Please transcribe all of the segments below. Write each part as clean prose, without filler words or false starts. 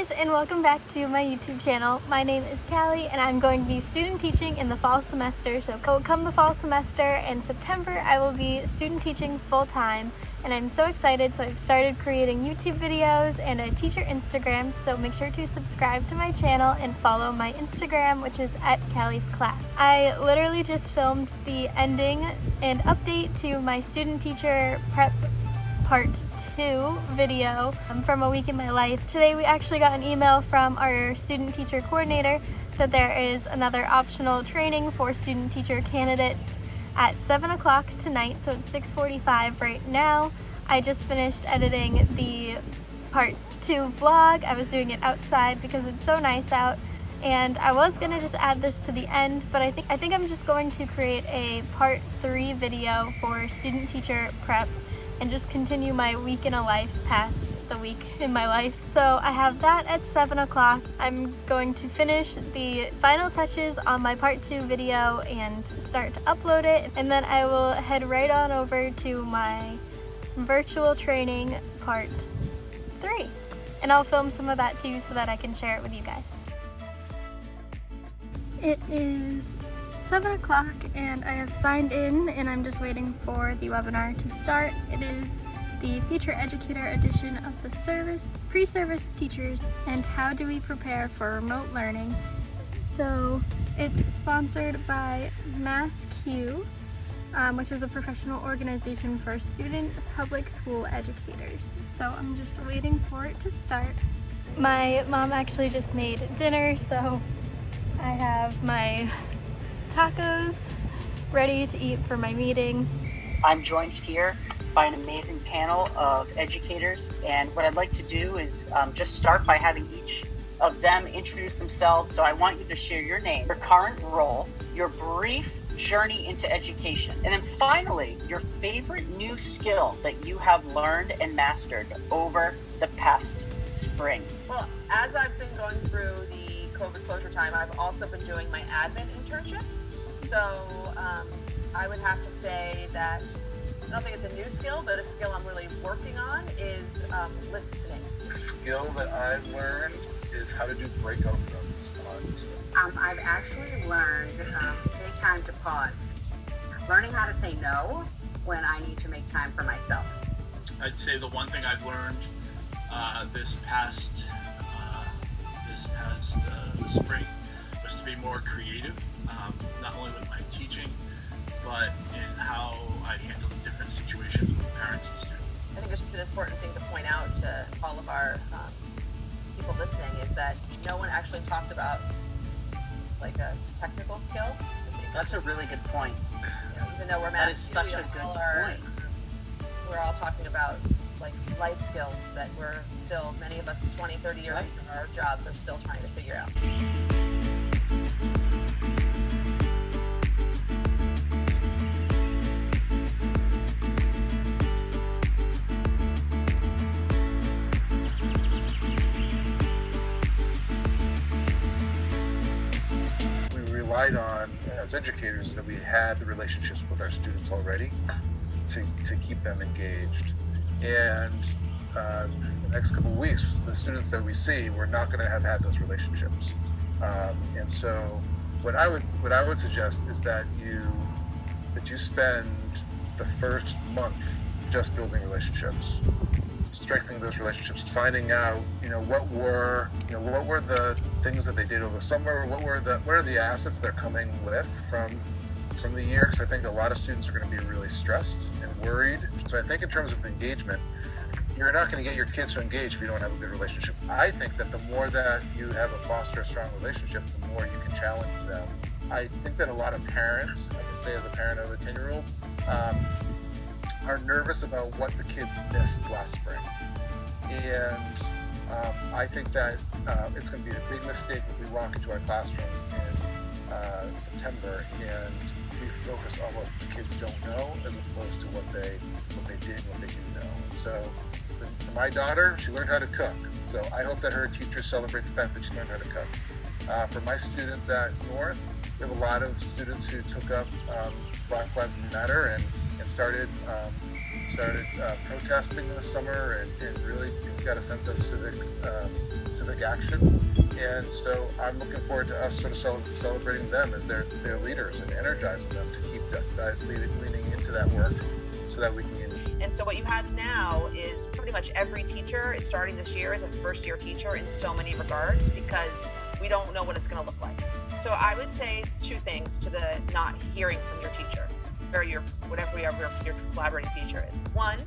guys, and welcome back to my YouTube channel. My name is Callie and I'm going to be student teaching in the fall semester. So come the fall semester in September, I will be student teaching full-time, and I'm so excited. So I've started creating YouTube videos and a teacher Instagram, so make sure to subscribe to my channel and follow my Instagram, which is @Callie'sClass. I literally just filmed the ending and update to my student teacher prep part 2 video from a week in my life. Today we actually got an email from our student teacher coordinator that there is another optional training for student teacher candidates at 7 o'clock tonight, so it's 6:45 right now. I just finished editing the part 2 vlog. I was doing it outside because it's so nice out, and I was gonna just add this to the end, but I think I'm just going to create a part 3 video for student teacher prep and just continue my week in a life past the week in my life. So I have that at 7 o'clock. I'm going to finish the final touches on my part 2 video and start to upload it, and then I will head right on over to my virtual training part 3. And I'll film some of that too so that I can share it with you guys. It is 7 o'clock and I have signed in and I'm just waiting for the webinar to start. It is the Future Educator edition of the service, pre-service teachers, and how do we prepare for remote learning. So it's sponsored by MassCUE, which is a professional organization for student public school educators. So I'm just waiting for it to start. My mom actually just made dinner, so I have my tacos ready to eat for my meeting. I'm joined here by an amazing panel of educators, and what I'd like to do is just start by having each of them introduce themselves. So I want you to share your name, your current role, your brief journey into education, and then finally your favorite new skill that you have learned and mastered over the past spring. Well, as I've been going through the COVID closure time, I've also been doing my admin internship. So I would have to say that I don't think it's a new skill, but a skill I'm really working on is listening. The skill that I've learned is how to do breakout rooms on Zoom. I've actually learned to take time to pause. Learning how to say no when I need to make time for myself. I'd say the one thing I've learned this past spring was to be more creative, not only with my teaching, but in how I handle different situations with parents and students. I think it's just an important thing to point out to all of our people listening is that no one actually talked about like a technical skill. That's a really good point. You know, even though we're That is MassCUE, such a good point. we're all talking about like life skills that we're still, many of us 20, 30 years into our jobs are still trying to figure out. We relied on, as educators, that we had the relationships with our students already to keep them engaged. And the next couple of weeks, the students that we see, we're not going to have had those relationships. And so what I would suggest is that you spend the first month just building relationships, strengthening those relationships, finding out what were the things that they did over the summer, what are the assets they're coming with from the year, because I think a lot of students are going to be really stressed and worried. So I think in terms of engagement, you're not going to get your kids to engage if you don't have a good relationship. I think that the more that you have foster a strong relationship, the more you can challenge them. I think that a lot of parents, I can say as a parent of a 10-year-old, are nervous about what the kids missed last spring. And I think that it's going to be a big mistake if we walk into our classrooms in September and we focus on what the kids don't know as opposed to what they did, what they do know. So for my daughter, she learned how to cook. So I hope that her teachers celebrate the fact that she learned how to cook. For my students at North, we have a lot of students who took up Black Lives Matter and started protesting this summer and really got a sense of civic specific action. And so I'm looking forward to us sort of celebrating them as their leaders and energizing them to keep leaning into that work so that we can. And so what you have now is pretty much every teacher is starting this year as a first-year teacher in so many regards, because we don't know what it's going to look like. So I would say two things to the not hearing from your teacher, or your collaborating teacher is. One,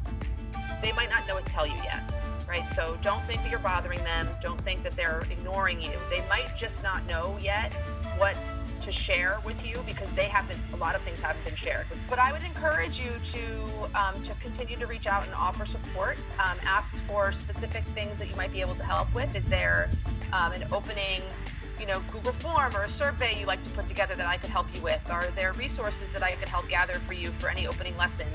they might not know what to tell you yet, right? So don't think that you're bothering them. Don't think that they're ignoring you. They might just not know yet what to share with you, because a lot of things haven't been shared. But I would encourage you to continue to reach out and offer support. Ask for specific things that you might be able to help with. Is there an opening, Google form or a survey you like to put together that I could help you with? Are there resources that I could help gather for you for any opening lessons?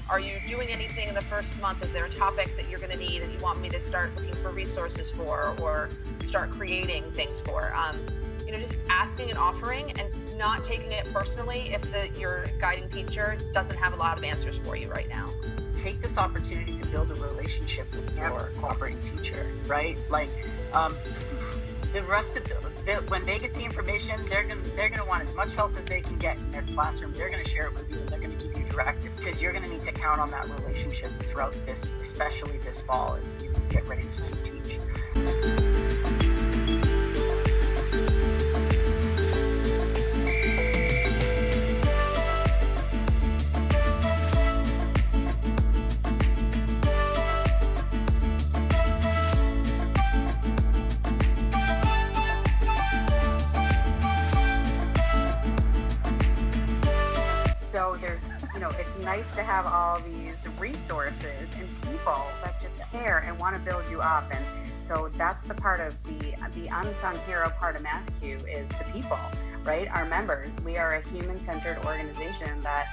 Are you doing anything in the first month? Is there a topic that you're going to need and you want me to start looking for resources for, or start creating things for? Just asking and offering, and not taking it personally if your guiding teacher doesn't have a lot of answers for you right now. Take this opportunity to build a relationship with your cooperating teacher, right? Like, the rest of when they get the information, they're gonna want as much help as they can get in their classroom. They're gonna share it with you, and they're gonna give you directive, because you're gonna need to count on that relationship throughout this, especially this fall, as you get ready to start teach. So there's, it's nice to have all these resources and people that just care and want to build you up. And so that's the part of the unsung hero part of MassCUE is the people, right? Our members. We are a human-centered organization that,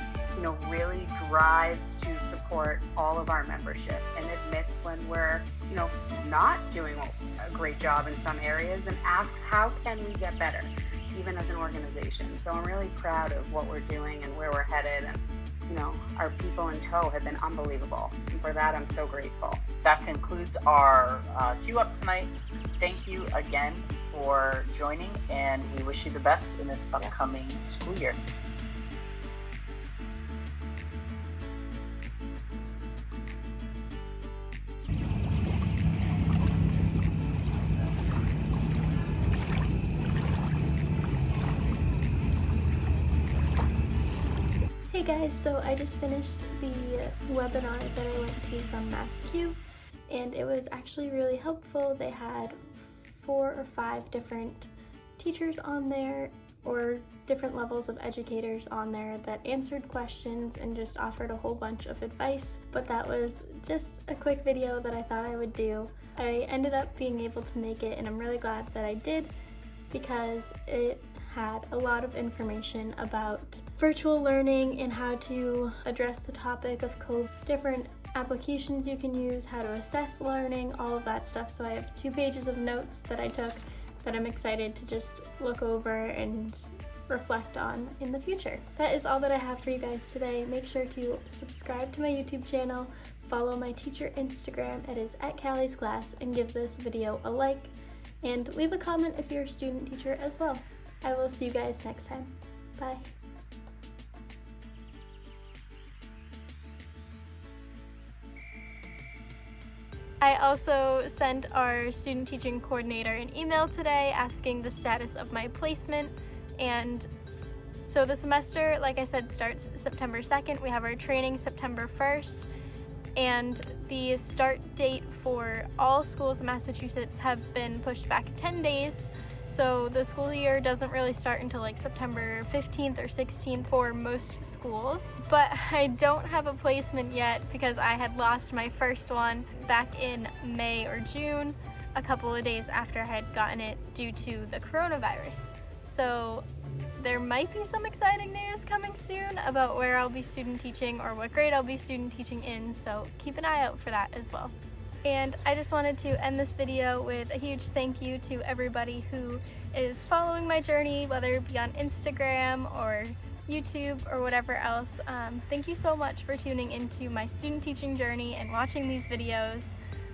really drives to support all of our membership and admits when we're, not doing a great job in some areas, and asks how can we get better, even as an organization. So I'm really proud of what we're doing and where we're headed, and our people in tow have been unbelievable, and for that I'm so grateful. That concludes our Cue Up tonight. Thank you again for joining, and we wish you the best in this upcoming school year. Hey guys, so I just finished the webinar that I went to from MassCUE, and it was actually really helpful. They had 4 or 5 different teachers on there, or different levels of educators on there, that answered questions and just offered a whole bunch of advice. But that was just a quick video that I thought I would do. I ended up being able to make it, and I'm really glad that I did, because it had a lot of information about virtual learning and how to address the topic of COVID, different applications you can use, how to assess learning, all of that stuff. So I have 2 pages of notes that I took that I'm excited to just look over and reflect on in the future. That is all that I have for you guys today. Make sure to subscribe to my YouTube channel, follow my teacher Instagram, it is @Callie'sClass, and give this video a like, and leave a comment if you're a student teacher as well. I will see you guys next time. Bye. I also sent our student teaching coordinator an email today asking the status of my placement, and so the semester, like I said, starts September 2nd. We have our training September 1st, and the start date for all schools in Massachusetts have been pushed back 10 days. So the school year doesn't really start until like September 15th or 16th for most schools. But I don't have a placement yet because I had lost my first one back in May or June, a couple of days after I had gotten it due to the coronavirus. So there might be some exciting news coming soon about where I'll be student teaching or what grade I'll be student teaching in, so keep an eye out for that as well. And I just wanted to end this video with a huge thank you to everybody who is following my journey, whether it be on Instagram or YouTube or whatever else. Thank you so much for tuning into my student teaching journey and watching these videos.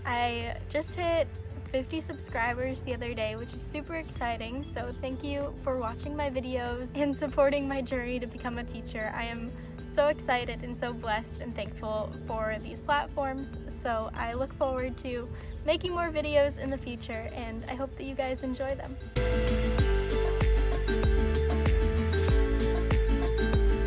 I just hit 50 subscribers the other day, which is super exciting. So thank you for watching my videos and supporting my journey to become a teacher. I am so excited and so blessed and thankful for these platforms. So I look forward to making more videos in the future, and I hope that you guys enjoy them.